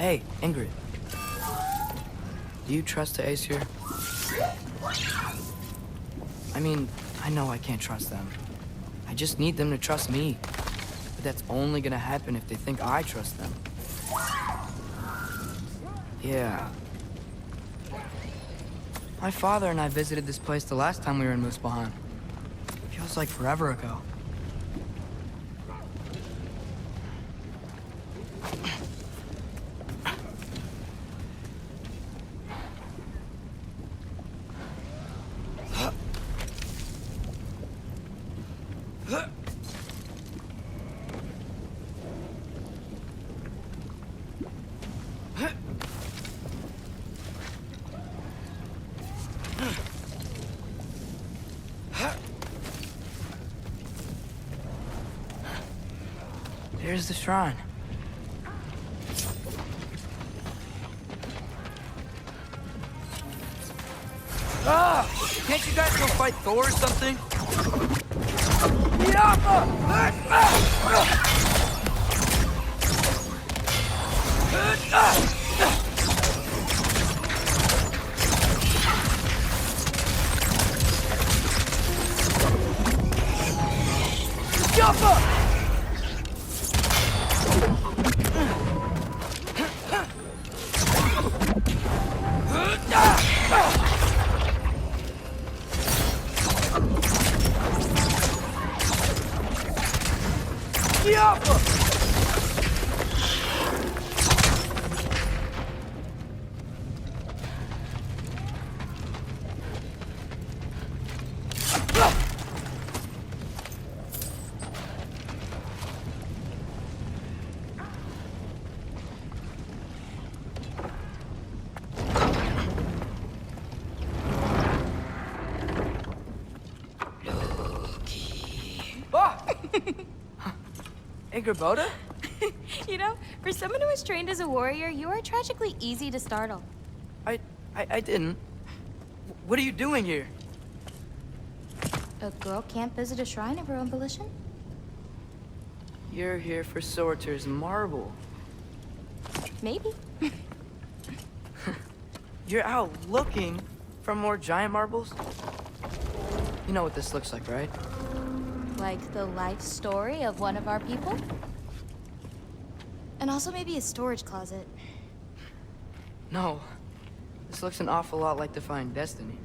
Hey, Ingrid. Do you trust the Aesir? I mean, I know I can't trust them. I just need them to trust me. But that's only gonna happen if they think I trust them. Yeah. My father and I visited this place the last time we were in Muspelheim. Feels like forever ago. There's the shrine. Ah! Can't you guys go fight Thor or something? Yappa! Ingrid? You know, for someone who was trained as a warrior, you are tragically easy to startle. I didn't. What are you doing here? A girl can't visit a shrine of her own volition? You're here for Sorter's marble. Maybe. You're out looking for more giant marbles? You know what this looks like, right? Like the life story of one of our people? And also maybe a storage closet. No. This looks an awful lot like Defying Destiny.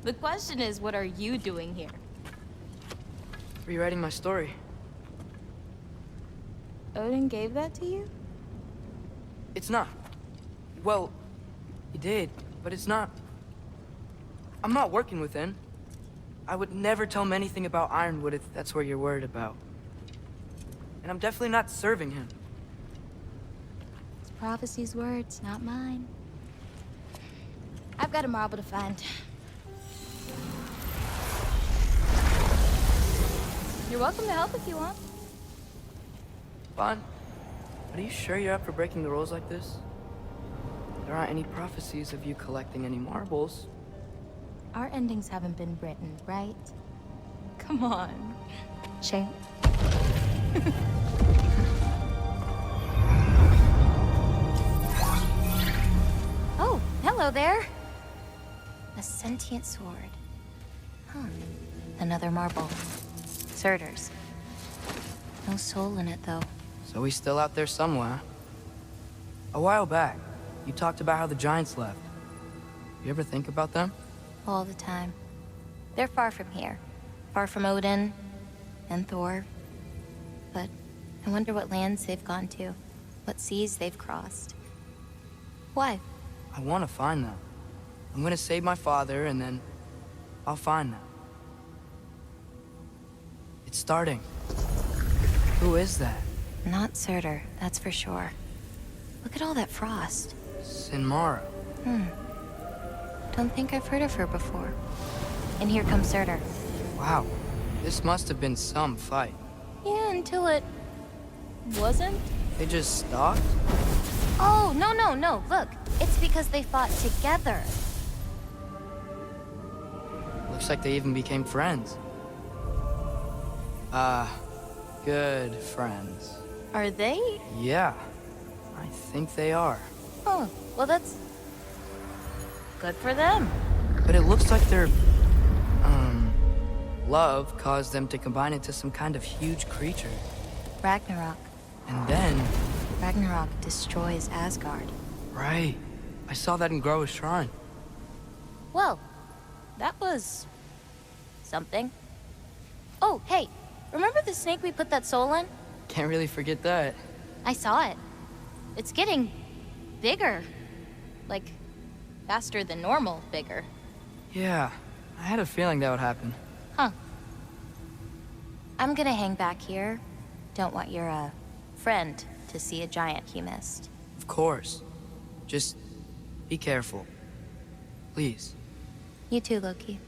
The question is, what are you doing here? Rewriting my story. Odin gave that to you? It's not. Well, he did, but it's not. I'm not working with him. I would never tell him anything about Ironwood if that's what you're worried about. And I'm definitely not serving him. It's prophecy's words, not mine. I've got a marble to find. You're welcome to help if you want. Bon, are you sure you're up for breaking the rules like this? There aren't any prophecies of you collecting any marbles. Our endings haven't been written, right? Come on, champ. Oh, hello there. A sentient sword. Huh. Another marble. Surtur's. No soul in it, though. So he's still out there somewhere. A while back, you talked about how the giants left. You ever think about them? All the time. They're far from here. Far from Odin and Thor. But I wonder what lands they've gone to. What seas they've crossed. Why? I want to find them. I'm gonna save my father, and then I'll find them. It's starting. Who is that? Not Surtur, that's for sure. Look at all that frost. Sinmara. Don't think I've heard of her before. And here comes Surtur. Wow. This must have been some fight. Yeah, until it... wasn't? They just stopped? Oh, no. Look, it's because they fought together. Looks like they even became friends. Good friends. Are they? Yeah. I think they are. Oh, well that's good for them. But it looks like their, love caused them to combine into some kind of huge creature. Ragnarok. And then... Ragnarok destroys Asgard. Right. I saw that in Groa's shrine. Well, that was... something. Oh, hey, remember the snake we put that soul in? Can't really forget that. I saw it. It's getting bigger. Like, faster than normal bigger. Yeah, I had a feeling that would happen. Huh. I'm gonna hang back here. Don't want your, friend to see a giant he missed. Of course. Just be careful. Please. You too, Loki.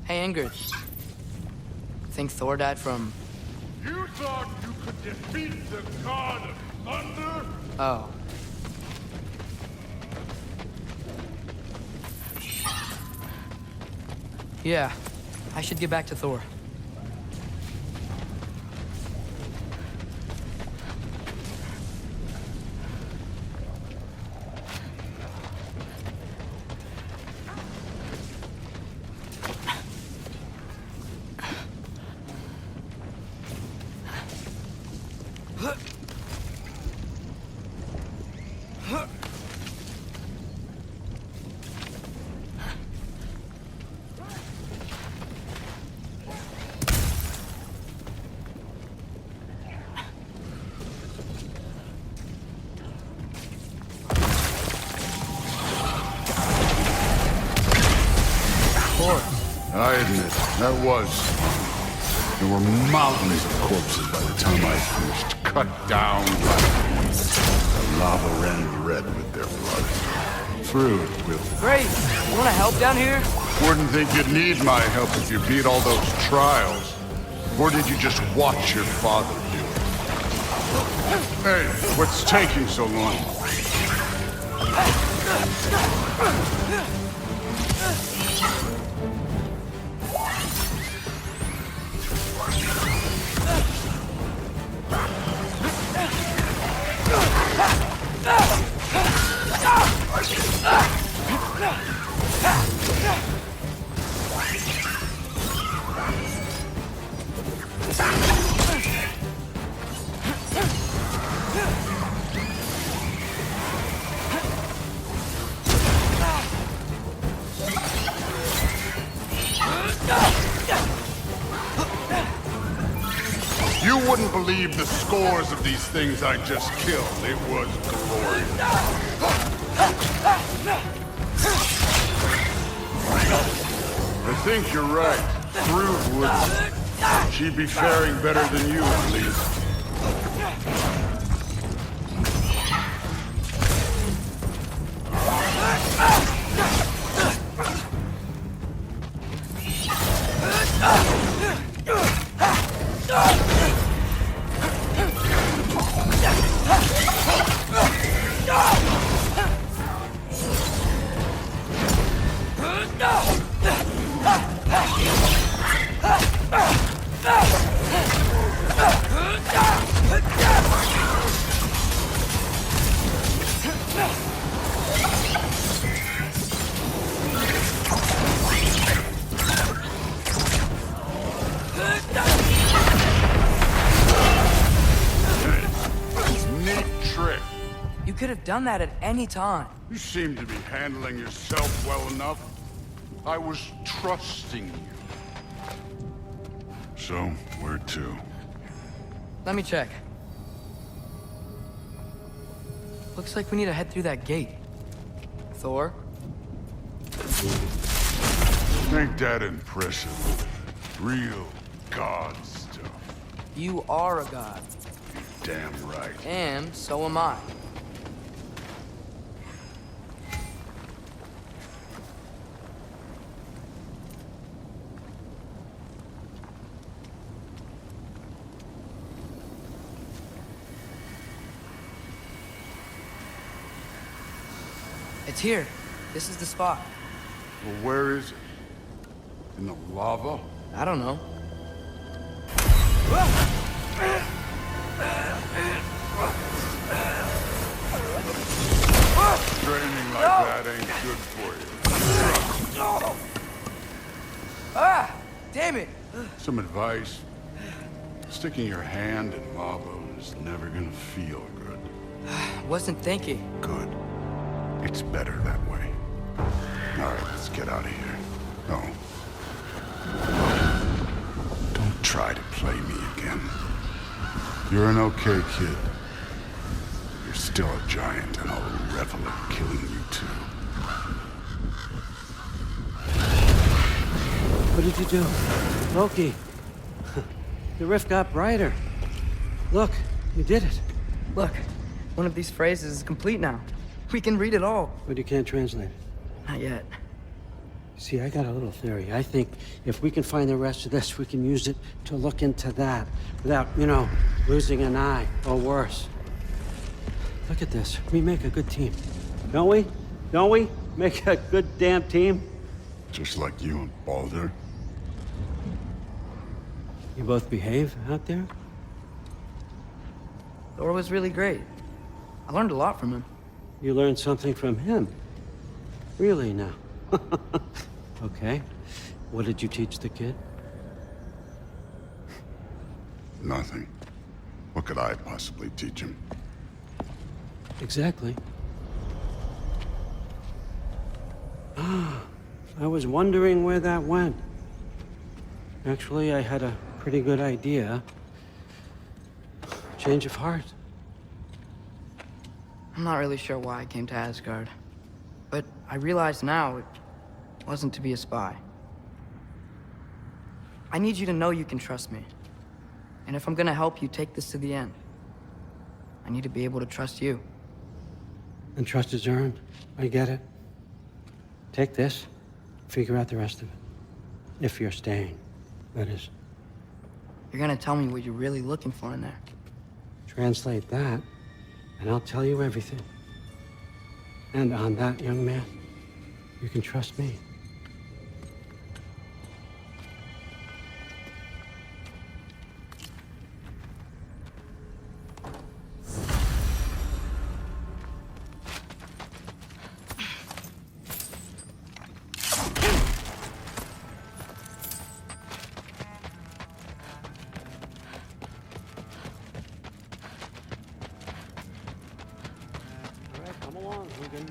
Hey, Ingrid. Think Thor died from... You thought you could defeat the god of thunder? Oh. Yeah, I should get back to Thor. I admit, that was... There were mountains of corpses by the time I finished. Cut down. The lava ran red with their blood. Through with... Great! You wanna help down here? Wouldn't think you'd need my help if you beat all those trials. Or did you just watch your father do it? Hey, what's taking so long? You wouldn't believe the scores of these things I just killed. It was glorious. I think you're right. Through would... She'd be faring better than you, at least. You could have done that at any time. You seem to be handling yourself well enough. I was trusting you. So, where to? Let me check. Looks like we need to head through that gate. Thor? Ain't that impressive? Real god stuff. You are a god. Damn right. And so am I. It's here. This is the spot. Well, where is it? In the lava? I don't know. Training like that ain't good for you. Ah! Damn it! Some advice. Sticking your hand in lava is never gonna feel good. Wasn't thinking. Good. It's better that way. Alright, let's get out of here. No. Don't try to play me again. You're an okay kid. You're still a giant, and I'll revel in killing you too. What did you do? Loki. The rift got brighter. Look, you did it. Look, one of these phrases is complete now. We can read it all. But you can't translate it. Not yet. See, I got a little theory. I think if we can find the rest of this, we can use it to look into that without, losing an eye or worse. Look at this. We make a good team. Don't we? Don't we? Make a good damn team? Just like you and Baldur. You both behave out there? Thor was really great. I learned a lot from him. You learned something from him? Really now? Okay. What did you teach the kid? Nothing. What could I possibly teach him? Exactly. I was wondering where that went. Actually, I had a pretty good idea. Change of heart. I'm not really sure why I came to Asgard. But I realize now it wasn't to be a spy. I need you to know you can trust me. And if I'm gonna help you take this to the end, I need to be able to trust you. And trust is earned. I get it. Take this, figure out the rest of it. If you're staying, that is. You're gonna tell me what you're really looking for in there. Translate that, and I'll tell you everything. And on that, young man, you can trust me. All right, come along, Hogan.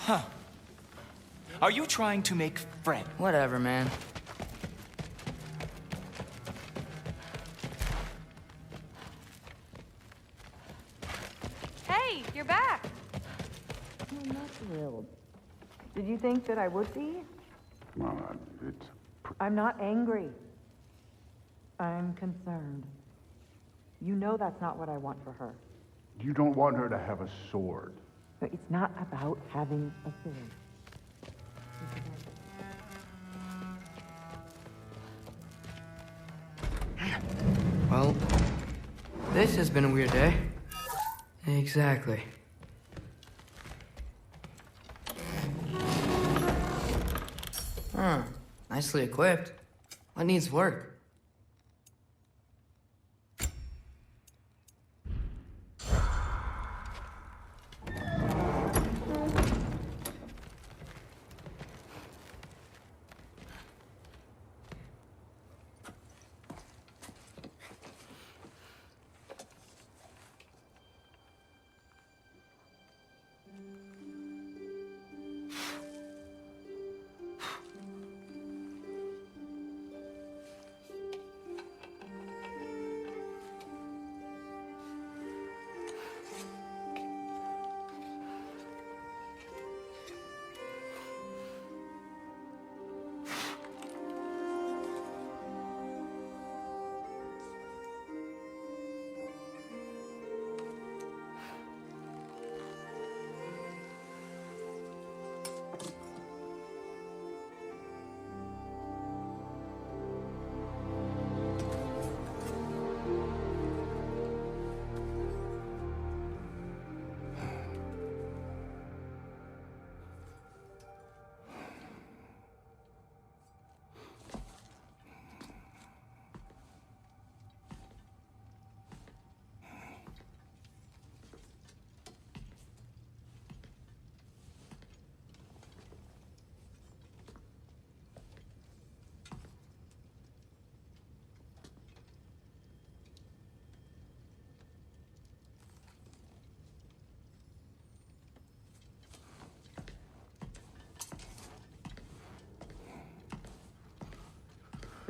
Huh. Are you trying to make friends? Whatever, man. Hey, you're back. I'm not thrilled. Did you think that I would be? Well, it's... I'm not angry. I'm concerned. You know that's not what I want for her. You don't want her to have a sword. But it's not about having a sword. Well, this has been a weird day. Exactly. Huh. Nicely equipped. What needs work?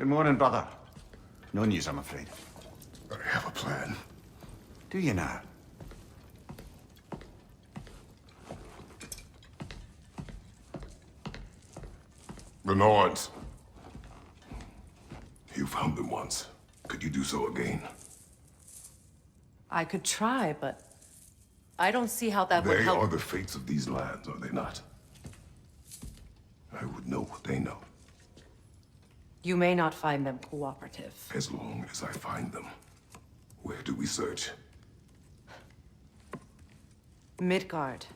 Good morning, brother. No news, I'm afraid. I have a plan. Do you now? The Nords. You found them once. Could you do so again? I could try, but I don't see how that would They help. are the fates of these lands, are they not? I would know what they know, You may not find them cooperative. as long as I find them. Where do we search? Midgard.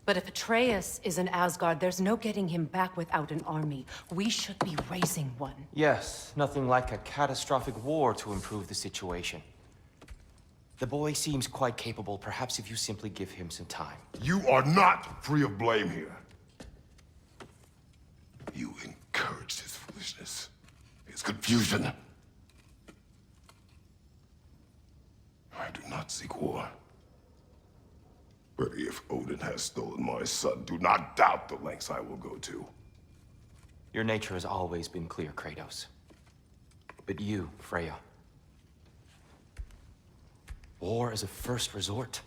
But if Atreus is in Asgard, there's no getting him back without an army. We should be raising one. Yes, nothing like a catastrophic war to improve the situation. The boy seems quite capable. Perhaps if you simply give him some time. You are not free of blame here. You encouraged his foolishness, his confusion. I do not seek war. But if Odin has stolen my son, do not doubt the lengths I will go to. Your nature has always been clear, Kratos. But you, Freya. War is a first resort.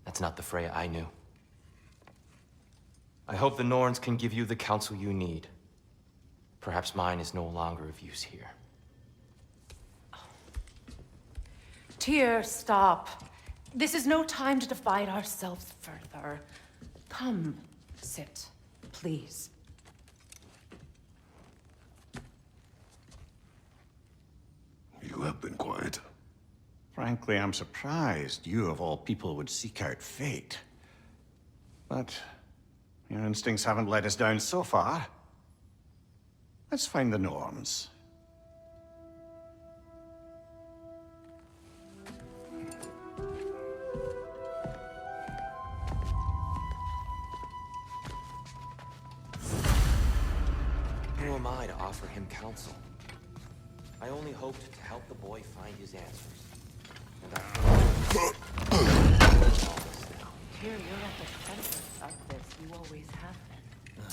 That's not the Freya I knew. I hope the Norns can give you the counsel you need. Perhaps mine is no longer of use here. Tyr, stop. This is no time to divide ourselves further. Come, sit, please. You have been quiet. Frankly, I'm surprised you, of all people, would seek out fate. But your instincts haven't let us down so far. Let's find the Norns. Who am I to offer him counsel? I only hoped to help the boy find his answers. And Tyr, you're at the center of this. You always have been.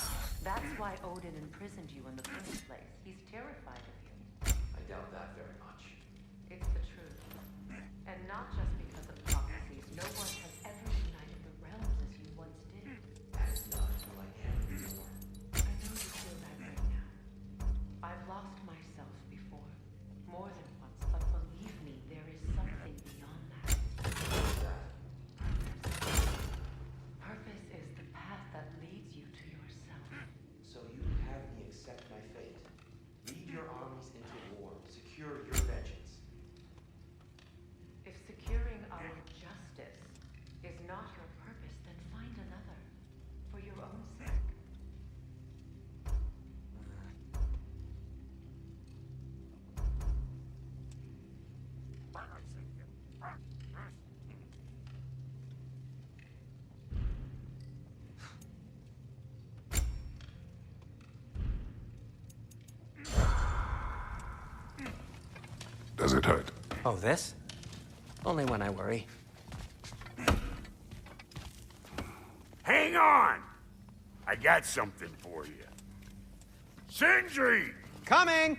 That's why Odin imprisoned you in the first place. He's terrified of you. I doubt that very much. It's the truth. And not just because of prophecies. No one has ever united the realms as you once did. That is not who I am anymore. I know you feel that right now. I've lost myself before. More than once, but believe me, there is something beyond that. Purpose is the path that leads you to yourself. So you have me accept my fate. Lead your armies into war. Secure your vengeance. If securing our justice is not your purpose, then find another. For your own sake. Does it hurt? Oh, this? Only when I worry. Hang on! I got something for you. Sindri! Coming!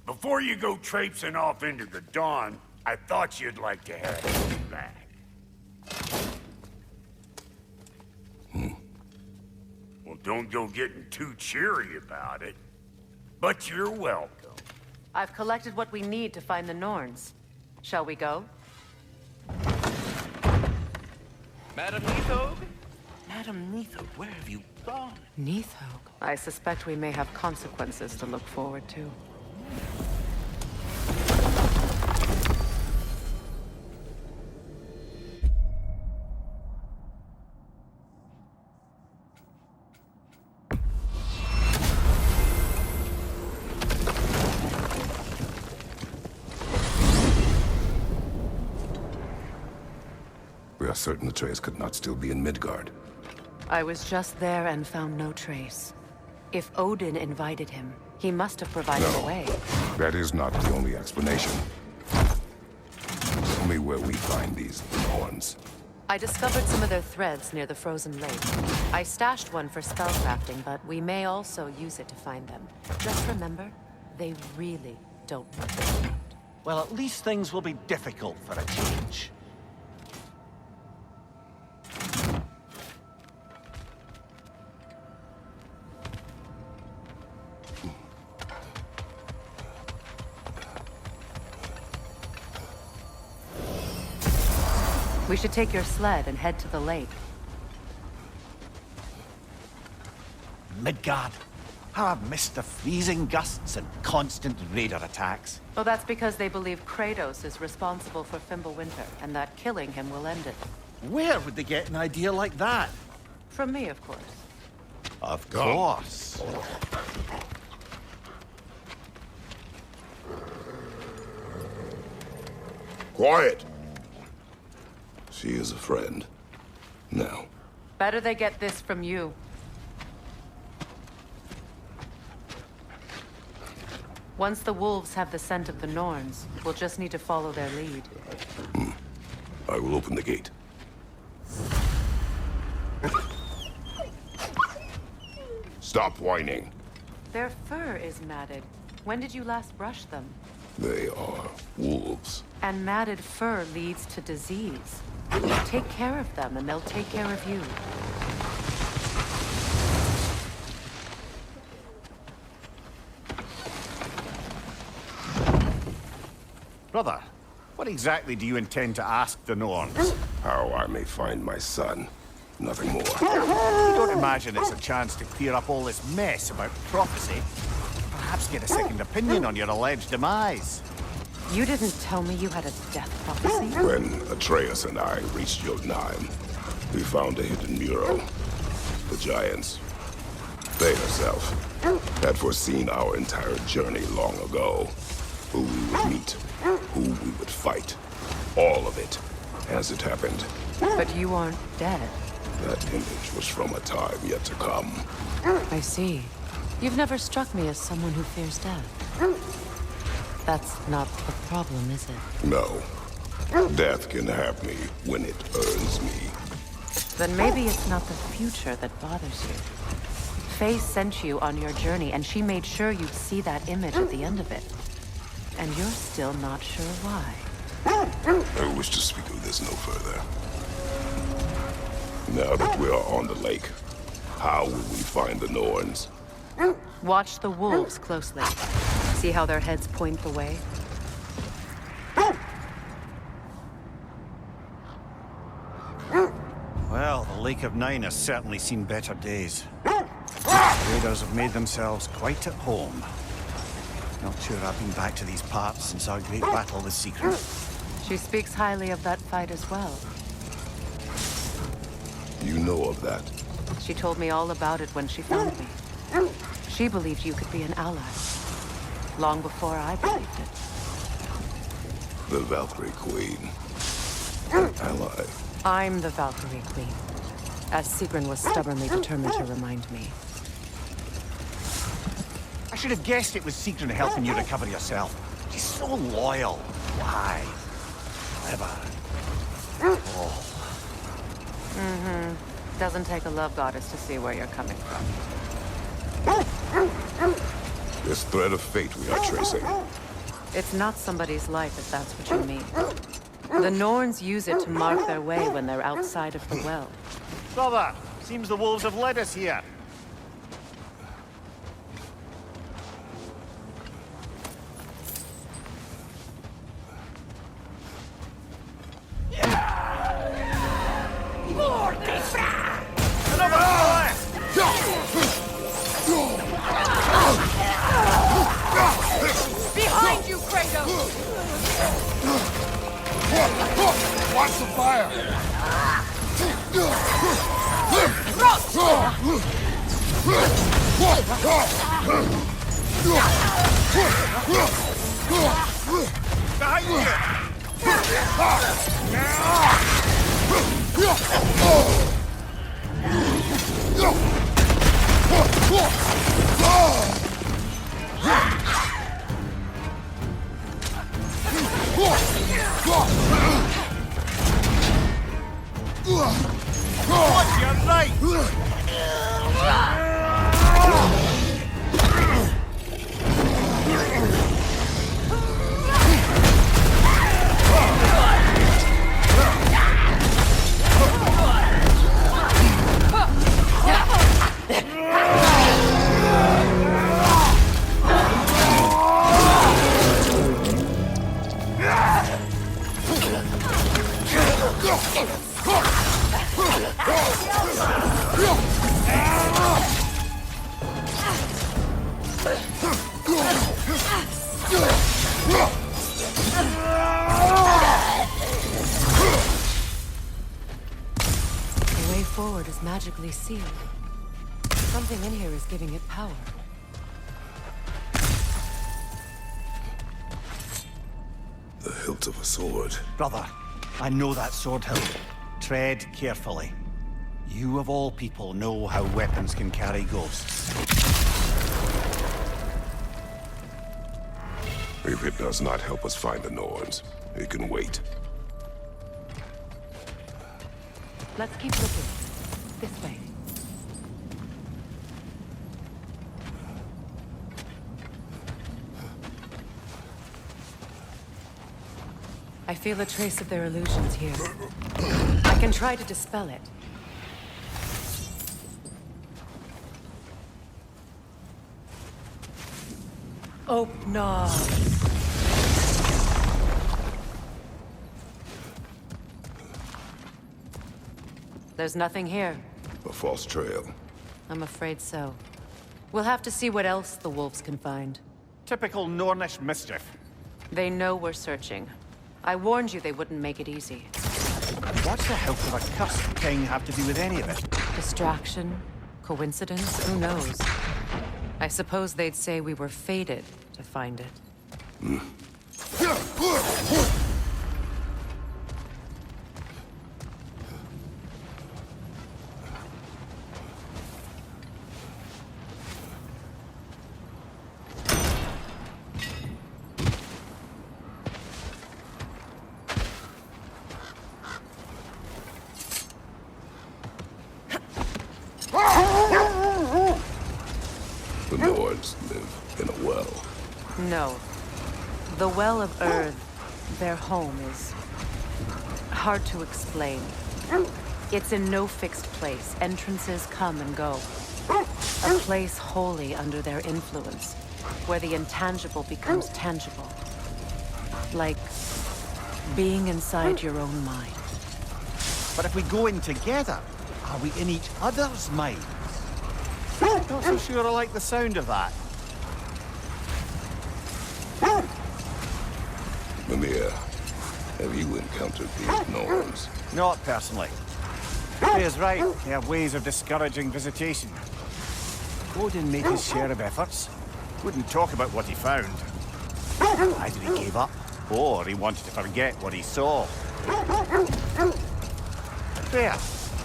Before you go traipsing off into the dawn, I thought you'd like to have me back. Well, don't go getting too cheery about it. But you're welcome. I've collected what we need to find the Norns. Shall we go? Madam Neathog? Madam Neathog, where have you gone? Neathog. I suspect we may have consequences to look forward to. We are certain Atreus could not still be in Midgard. I was just there and found no trace. If Odin invited him, he must have provided a way. That is not the only explanation. Tell me where we find these horns. I discovered some of their threads near the frozen lake. I stashed one for spellcrafting, but we may also use it to find them. Just remember, They really don't know. Well, at least things will be difficult for a change. We should take your sled and head to the lake. Midgard. How I've missed the freezing gusts and constant raider attacks. Well, that's because they believe Kratos is responsible for Fimbulwinter, and that killing him will end it. Where would they get an idea like that? From me, of course. Of course. Quiet! She is a friend. Now. Better they get this from you. Once the wolves have the scent of the Norns, we'll just need to follow their lead. I will open the gate. Stop whining. Their fur is matted. When did you last brush them? They are wolves. And matted fur leads to disease. Take care of them, and they'll take care of you. Brother, what exactly do you intend to ask the Norns? How I may find my son. Nothing more. You don't imagine it's a chance to clear up all this mess about prophecy? Perhaps get a second opinion on your alleged demise? You didn't tell me you had a death prophecy? When Atreus and I reached Jotunheim, we found a hidden mural. The giants, they herself, had foreseen our entire journey long ago. Who we would meet, who we would fight. All of it, as it happened. But you aren't dead. That image was from a time yet to come. I see. You've never struck me as someone who fears death. That's not the problem, is it? No. Death can have me when it earns me. Then maybe it's not the future that bothers you. Faye sent you on your journey, and she made sure you'd see that image at the end of it. And you're still not sure why. I wish to speak of this no further. Now that we are on the lake, how will we find the Norns? Watch the wolves closely. See how their heads point the way? Well, the Lake of Nine has certainly seen better days. Raiders have made themselves quite at home. Not sure I've been back to these parts since our great battle with Secret. She speaks highly of that fight as well. You know of that? She told me all about it when she found me. She believed you could be an ally. Long before I believed it. The Valkyrie Queen. An ally. I'm the Valkyrie Queen. As Sigrun was stubbornly determined to remind me. I should have guessed it was Sigrun helping you recover yourself. She's so loyal. Why? Clever. Oh. Doesn't take a love goddess to see where you're coming from. This thread of fate we are tracing. It's not somebody's life, if that's what you mean. The Norns use it to mark their way when they're outside of the well. Brother, seems the wolves have led us here. Behind you, Kratos! Watch the fire! Behind you! What? You're right! code is magically sealed. Something in here is giving it power. The hilt of a sword. Brother, I know that sword hilt. Tread carefully. You of all people know how weapons can carry ghosts. If it does not help us find the Norns, it can wait. Let's keep looking. This way. I feel a trace of their illusions here. I can try to dispel it. Oh, no. There's nothing here. A false trail. I'm afraid so. We'll have to see what else the wolves can find. Typical Nornish mischief. They know we're searching. I warned you they wouldn't make it easy. What's the help of a cursed thing have to do with any of it? Distraction? Coincidence? Who knows? I suppose they'd say we were fated to find it. The Norns live in a well. No. The Well of Earth, their home, is hard to explain. It's in no fixed place. Entrances come and go. A place wholly under their influence, where the intangible becomes tangible. Like being inside your own mind. But if we go in together, are we in each other's minds? Not so sure I like the sound of that. Mimir, have you encountered these Norns? Not personally. He is right. They have ways of discouraging visitation. Odin made his share of efforts. Wouldn't talk about what he found. Either he gave up, or he wanted to forget what he saw. There.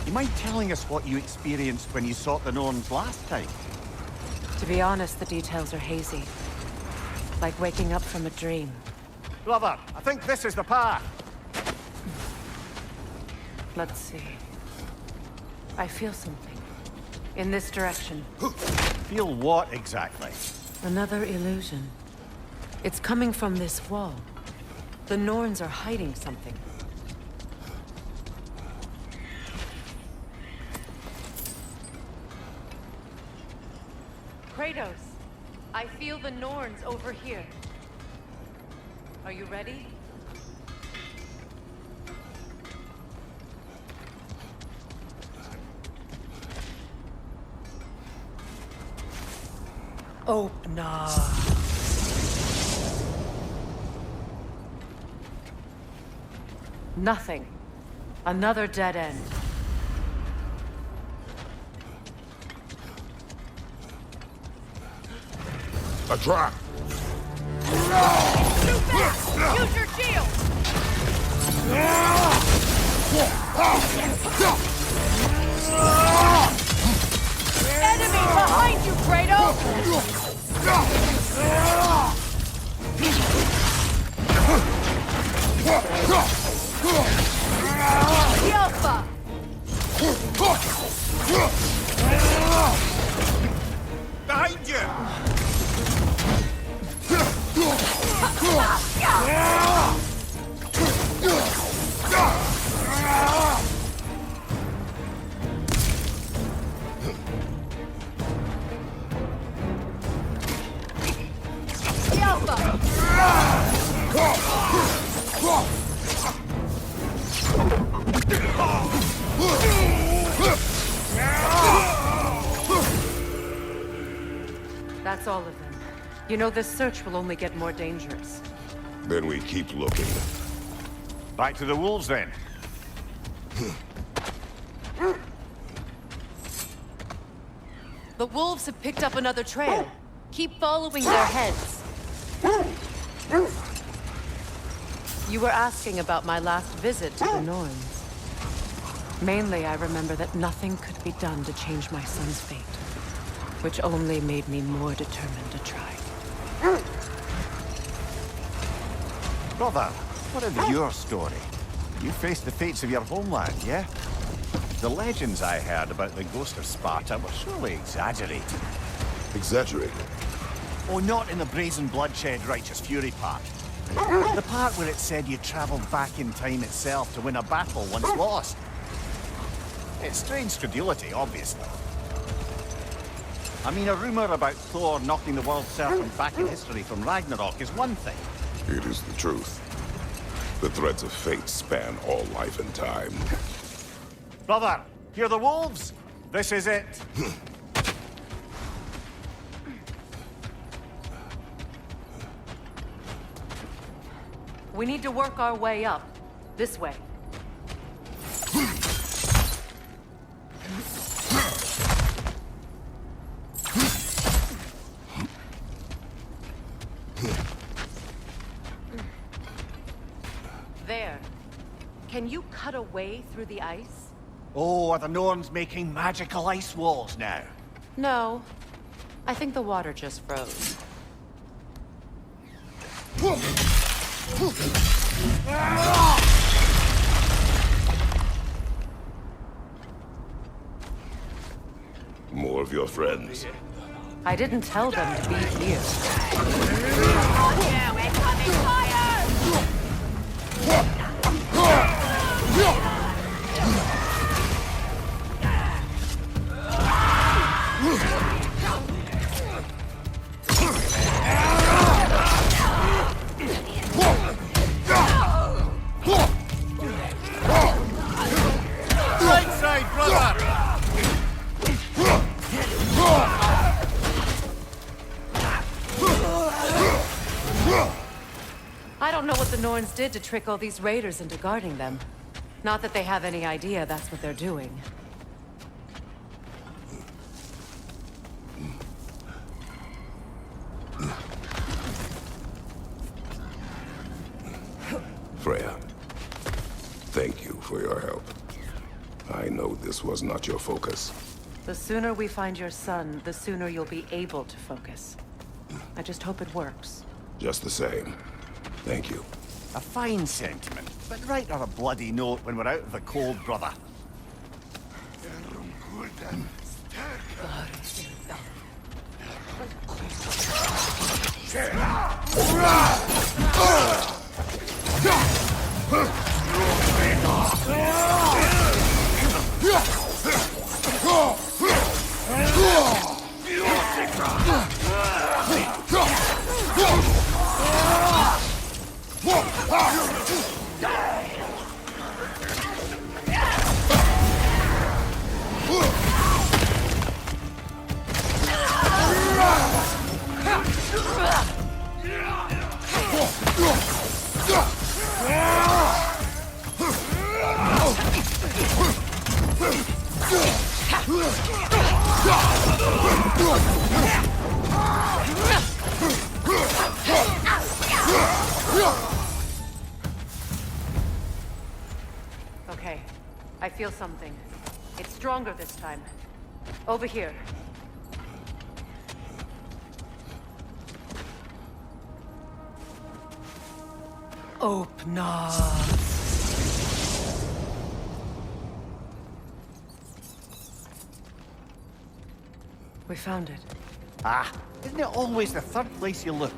You mind telling us what you experienced when you sought the Norns last time? To be honest, the details are hazy. Like waking up from a dream. Brother, I think this is the path. Let's see. I feel something. In this direction. Feel what exactly? Another illusion. It's coming from this wall. The Norns are hiding something. Kratos, I feel the Norns over here. Are you ready? Oh, no. Nothing. Another dead end. A trap! Use your shield! Enemy behind you, Kratos! Alpha! Behind you! That's all of them. You know, this search will only get more dangerous. Then we keep looking. Back to the wolves, then. The wolves have picked up another trail. Keep following their heads. You were asking about my last visit to the Norns. Mainly, I remember that nothing could be done to change my son's fate, which only made me more determined to try. Brother, what of your story? You faced the fates of your homeland, yeah? The legends I heard about the ghost of Sparta were surely exaggerated. Exaggerated? Oh, not in the brazen bloodshed righteous fury part. The part where it said you traveled back in time itself to win a battle once lost. It's strange credulity, obviously. I mean, a rumor about Thor knocking the world serpent back in history from Ragnarok is one thing. It is the truth. The threads of fate span all life and time. Brother, hear the wolves? This is it. We need to work our way up. This way. There. Can you cut a way through the ice? Oh, are the Norns making magical ice walls now? No. I think the water just froze. More of your friends. I didn't tell them to be here. Right side, brother! I don't know what the Norns did to trick all these raiders into guarding them. Not that they have any idea that's what they're doing. Freya, thank you for your help. I know this was not your focus. The sooner we find your son, the sooner you'll be able to focus. I just hope it works. Just the same. Thank you. A fine sentiment, but write her a bloody note when we're out of the cold, brother. Okay, I feel something. It's stronger this time. Over here. Open up. We found it. Ah, isn't it always the third place you look?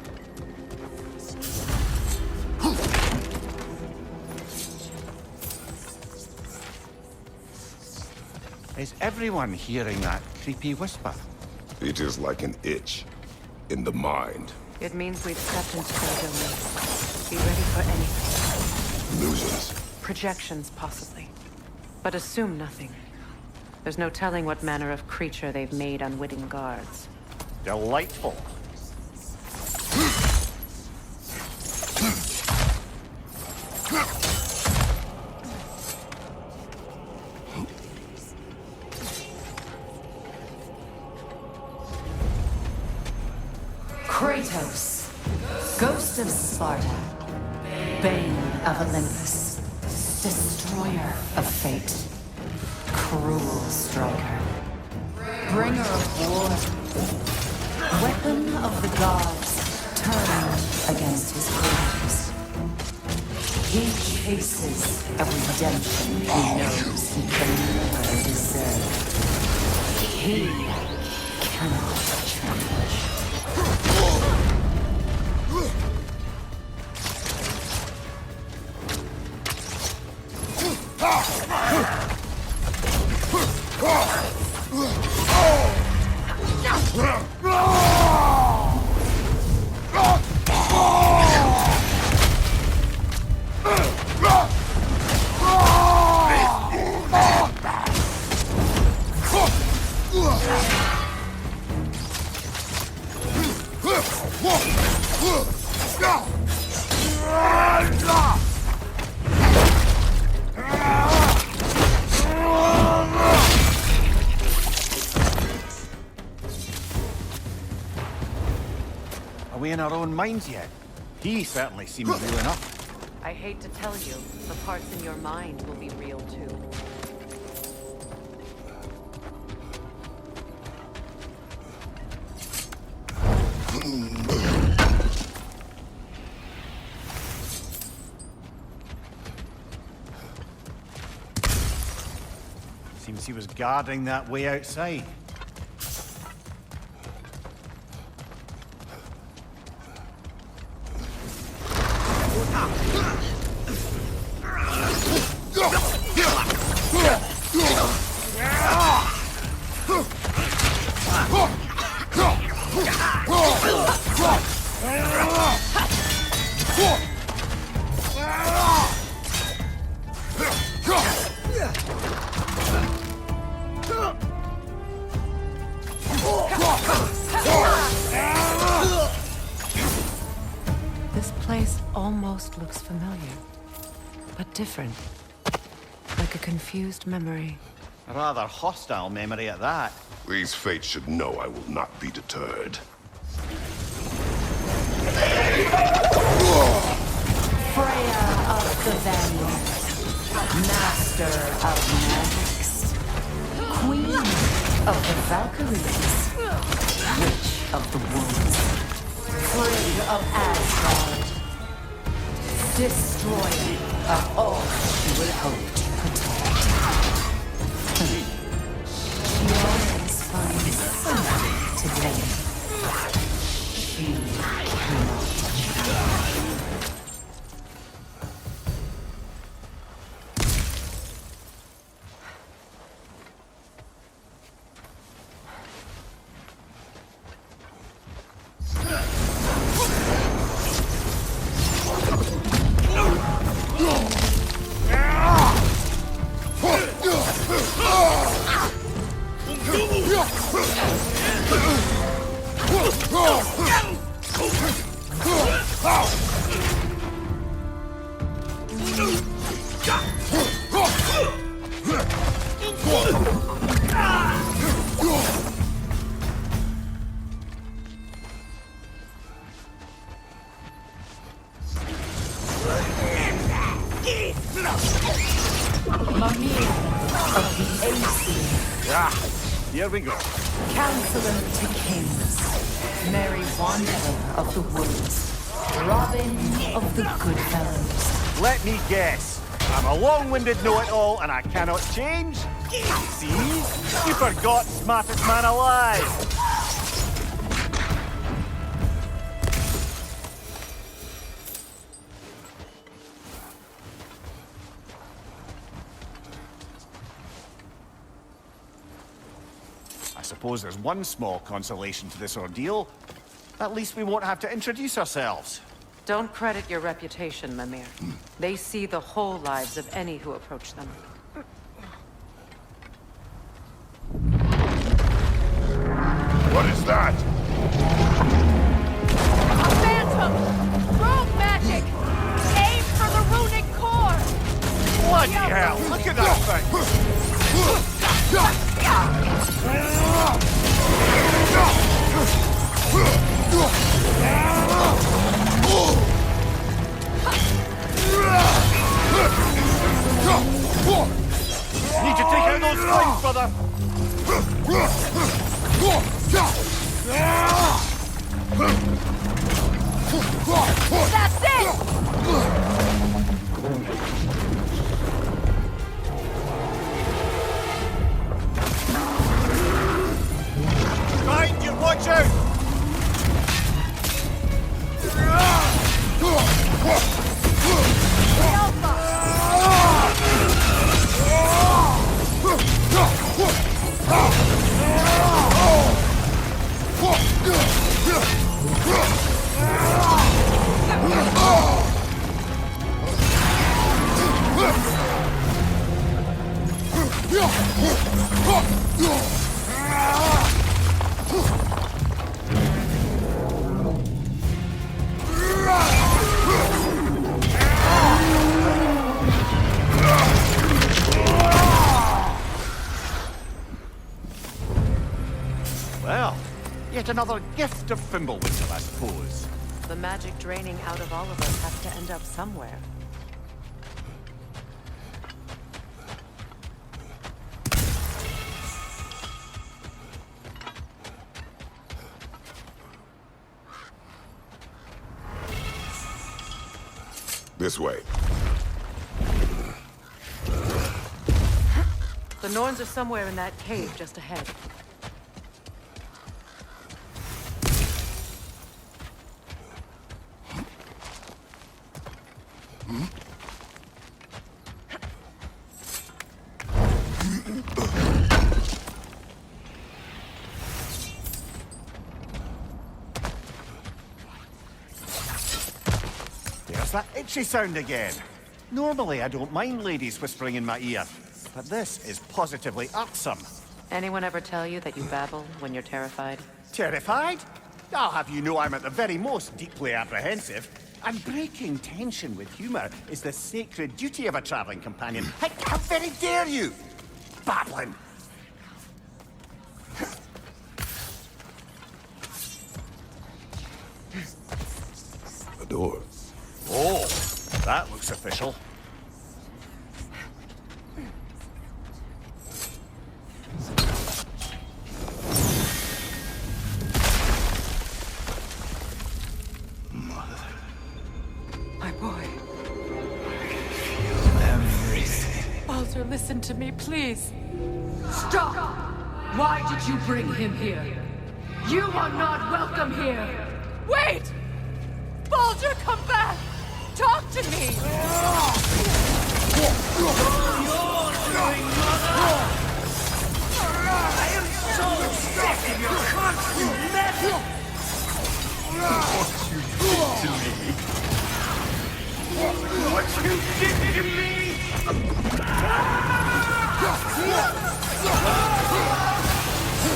Is everyone hearing that creepy whisper? It is like an itch in the mind. It means we've stepped into their domain. Be ready for anything. Illusions. Projections, possibly. But assume nothing. There's no telling what manner of creature they've made unwitting guards. Delightful. Kratos, Ghost of Sparta, Bane of Olympus, Destroyer of Fate, Cruel Striker, Bringer of War, Weapon of the Gods, turned against his creators. He chases a redemption he knows he can never deserve. He cannot change. Are we in our own minds yet? He certainly seems real enough. I hate to tell you, the parts in your mind will be real too. Seems he was guarding that way outside. This place almost looks familiar, but different. Like a confused memory. A rather hostile memory at that. These fates should know I will not be deterred. Freya of the Vanguard, Master of Magics, Queen of the Valkyries, Witch of the Woods, Frigg of Asgard, Destroyer of all she would hope to protect. She always finds something to blame. She cannot change. Here we go. Counselor to Kings, Merry Wanderer of the Woods, Robin of the Goodfellows. Let me guess. I'm a long-winded know-it-all and I cannot change? See? You forgot smartest man alive. I suppose there's one small consolation to this ordeal. At least we won't have to introduce ourselves. Don't credit your reputation, Mimir. They see the whole lives of any who approach them. What is that? A phantom! Rogue magic! Aim for the runic core! Bloody hell! Look at that thing! That's it! Right, you watch out! Well, yet another gift of Fimbulwinter, I suppose. The magic draining out of all of us has to end up somewhere. This way. The Norns are somewhere in that cave just ahead. There's that itchy sound again. Normally, I don't mind ladies whispering in my ear, but this is positively irksome. Anyone ever tell you that you babble when you're terrified? Terrified? I'll have you know I'm at the very most deeply apprehensive. And breaking tension with humor is the sacred duty of a traveling companion. How very dare you! Babbling! A door. Oh, that looks official. My boy. Everything. Baldur, listen to me, please. Stop! Why did you bring him here? You are not welcome here! Wait! Baldur, come back! Talk to me! I am so sick of your constant mess! What you did to me!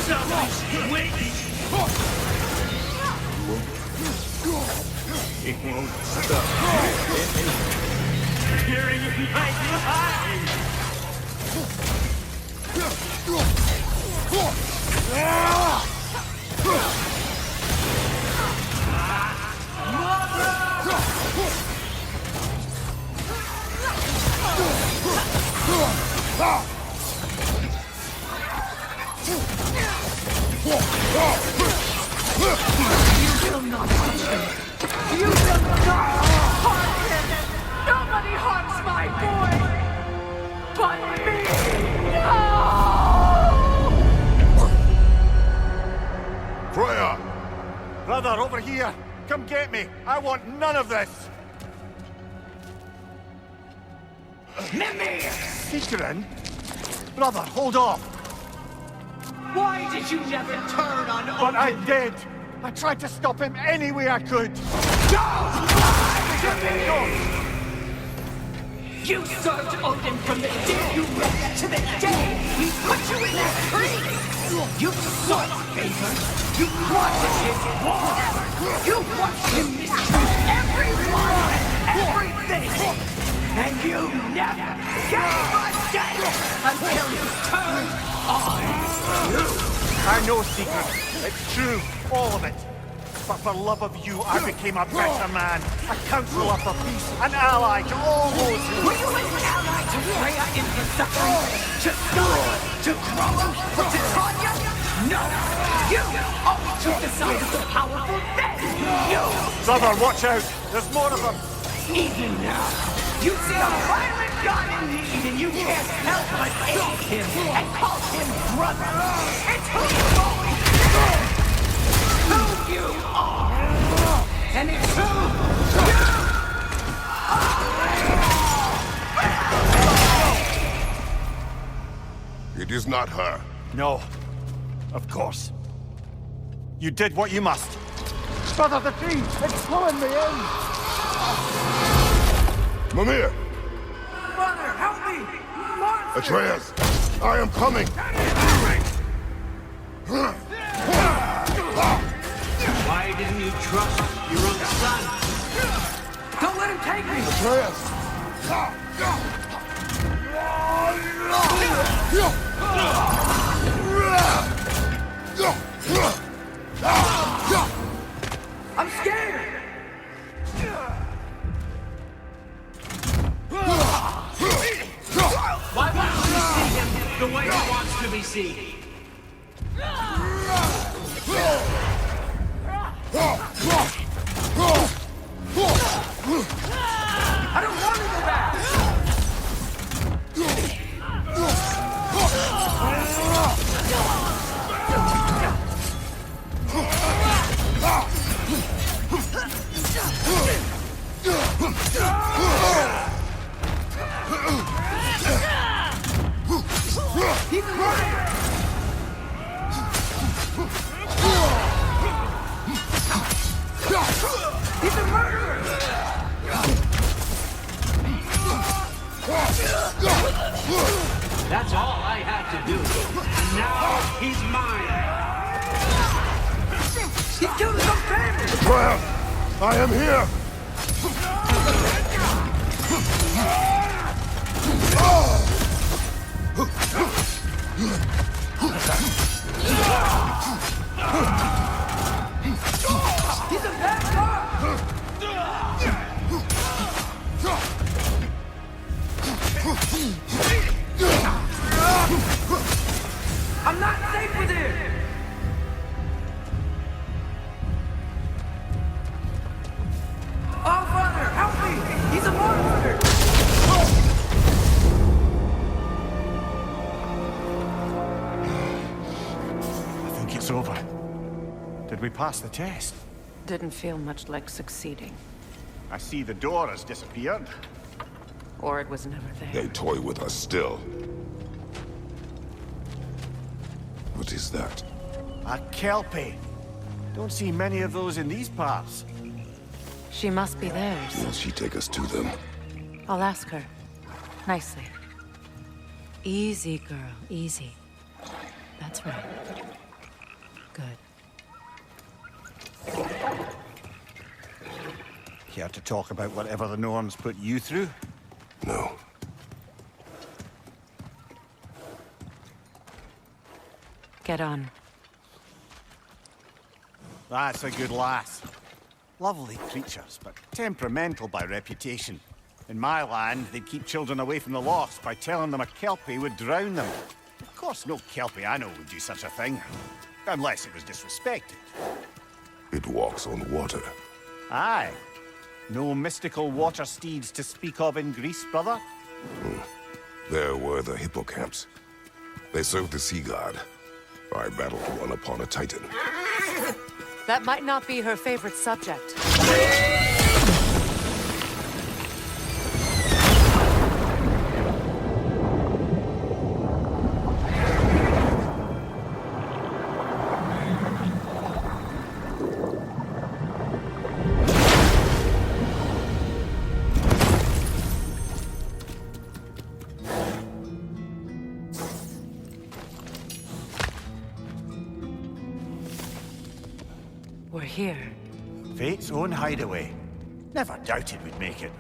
Somebody's waiting! It won't stop. Hearing in my eyes! You will not touch him! You will not harm him! Nobody harms my boy! But me! No! Freya! Brother, over here! Come get me! I want none of this! Mimir! Secret? Brother, hold off! Why did you never turn on But I did! I tried to stop him any way I could! Don't lie to me! You served Odin from the day you met to the day we put you in that tree! You sought favor! You wanted his war! You watched him mistreat everyone and everything! And you never gave a damn until you turned on you! I know, Secret. It's true. All of it. But for love of you, I became a better man. A counselor for peace. An ally to all those who... Were you an ally to Freya in her suffering? To Skadi? To Groma? To Tanya? No! You always took the side of the powerful then! You Brother, watch out! There's more of them! Even now, you see a violent god in need, and you can't help but aid him and call him brother. It's who you've always been! Who you are! And it's who you are! It is not her. No. Of course. You did what you must. Brother, the tree! It's pulling me in! Mimir! Brother, help me! Monster! Atreus! I am coming! Why didn't you trust your own son? Don't let him take me! Atreus! I'm scared! Why won't you see him the way he wants to be seen? I don't want to go back! He's a murderer! He's a murderer! That's all I had to do. And now he's mine. He killed his own family! Atreus! I am here! He's a bad guy! I'm not safe with him! Oh, Father, help me! He's a monster! I think it's over. Did we pass the test? Didn't feel much like succeeding. I see the door has disappeared. Or it was never there. They toy with us still. What is that? A Kelpie. Don't see many of those in these parts. She must be theirs. Will she take us to them? I'll ask her. Nicely. Easy, girl. Easy. That's right. Good. Care to talk about whatever the Norns put you through? No. Get on. That's a good lass. Lovely creatures, but temperamental by reputation. In my land, they'd keep children away from the lost by telling them a Kelpie would drown them. Of course, no Kelpie I know would do such a thing. Unless it was disrespected. It walks on water. Aye. No mystical water steeds to speak of in Greece, brother? There were the hippocamps. They served the sea god. I battled one upon a titan. That might not be her favorite subject. We're here. Fate's own hideaway. Never doubted we'd make it.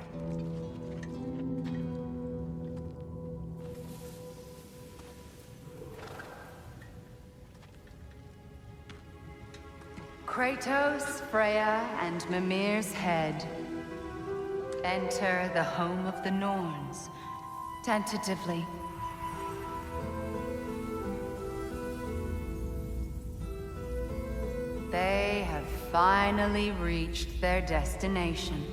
Kratos, Freya, and Mimir's head. Enter the home of the Norns, tentatively. They have finally reached their destination.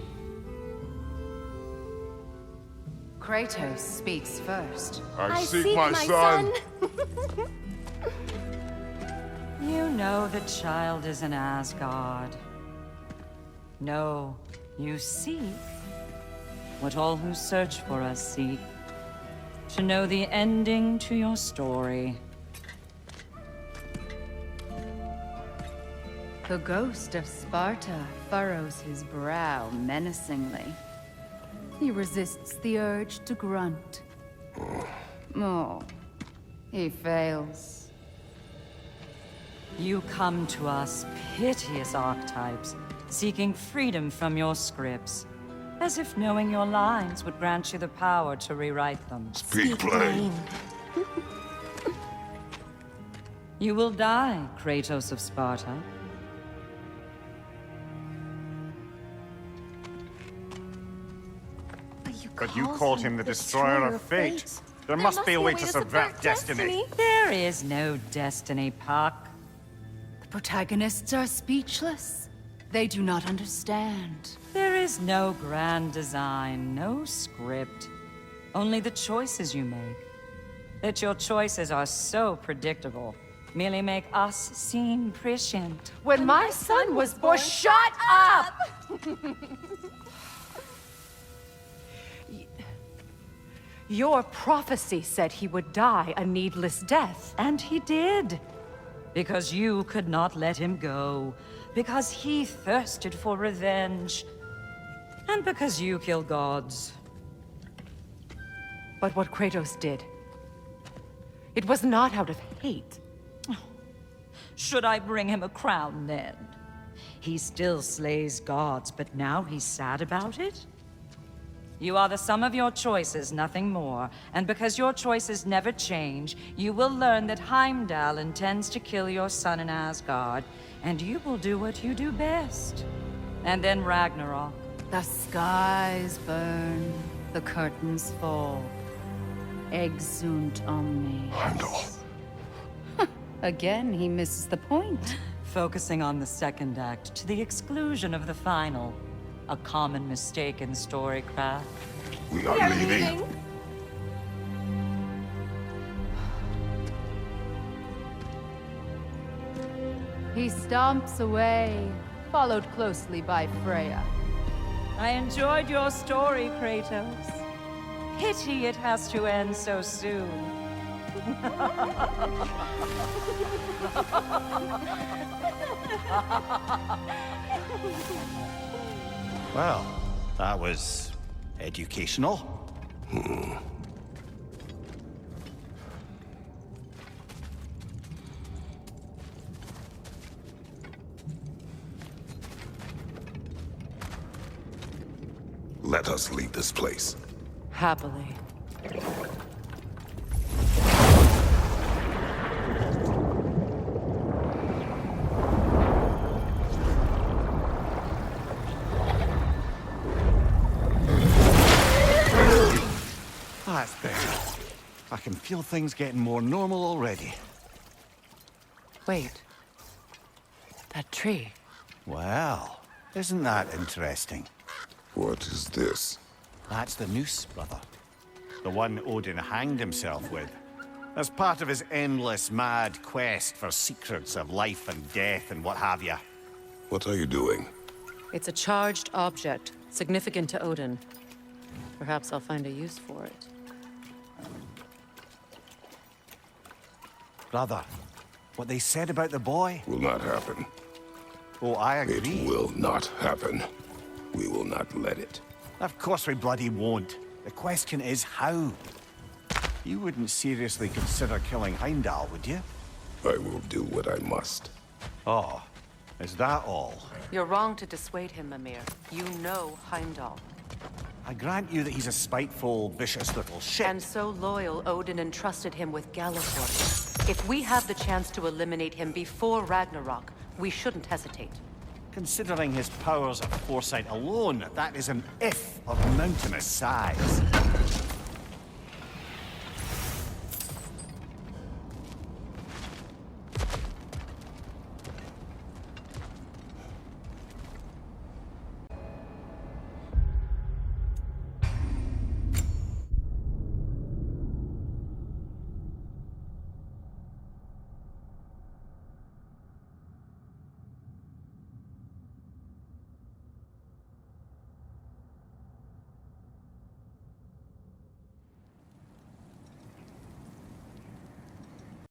Kratos speaks first. I seek my son. You know the child is in Asgard. No, you seek what all who search for us seek. To know the ending to your story. The ghost of Sparta furrows his brow menacingly. He resists the urge to grunt. Oh, he fails. You come to us, piteous archetypes, seeking freedom from your scripts. As if knowing your lines would grant you the power to rewrite them. Speak plain. You will die, Kratos of Sparta. But you called him the Destroyer of Fate. There must be a way to subvert destiny. There is no destiny, Puck. The protagonists are speechless. They do not understand. There is no grand design, no script. Only the choices you make. That your choices are so predictable, merely make us seem prescient. When my son was born, shut up! Your prophecy said he would die a needless death. And he did. Because you could not let him go. Because he thirsted for revenge. And because you kill gods. But what Kratos did, it was not out of hate. Should I bring him a crown then? He still slays gods, but now he's sad about it? You are the sum of your choices, nothing more. And because your choices never change, you will learn that Heimdall intends to kill your son in Asgard, and you will do what you do best. And then Ragnarok. The skies burn, the curtains fall. Exunt omnes. Heimdall. Again, he misses the point. Focusing on the second act to the exclusion of the final. A common mistake in storycraft. We are leaving. He stomps away, followed closely by Freya. I enjoyed your story, Kratos. Pity it has to end so soon. Well, that was educational. Let us leave this place. Happily. That's better. I can feel things getting more normal already. Wait. That tree. Well, isn't that interesting? What is this? That's the noose, brother. The one Odin hanged himself with. As part of his endless, mad quest for secrets of life and death and what have you. What are you doing? It's a charged object, significant to Odin. Perhaps I'll find a use for it. Brother, what they said about the boy? Will not happen. Oh, I agree. It will not happen. We will not let it. Of course we bloody won't. The question is how. You wouldn't seriously consider killing Heimdall, would you? I will do what I must. Oh, is that all? You're wrong to dissuade him, Mimir. You know Heimdall. I grant you that he's a spiteful, vicious little shit. And so loyal, Odin entrusted him with Gjallarhorn. If we have the chance to eliminate him before Ragnarok, we shouldn't hesitate. Considering his powers of foresight alone, that is an if of mountainous size.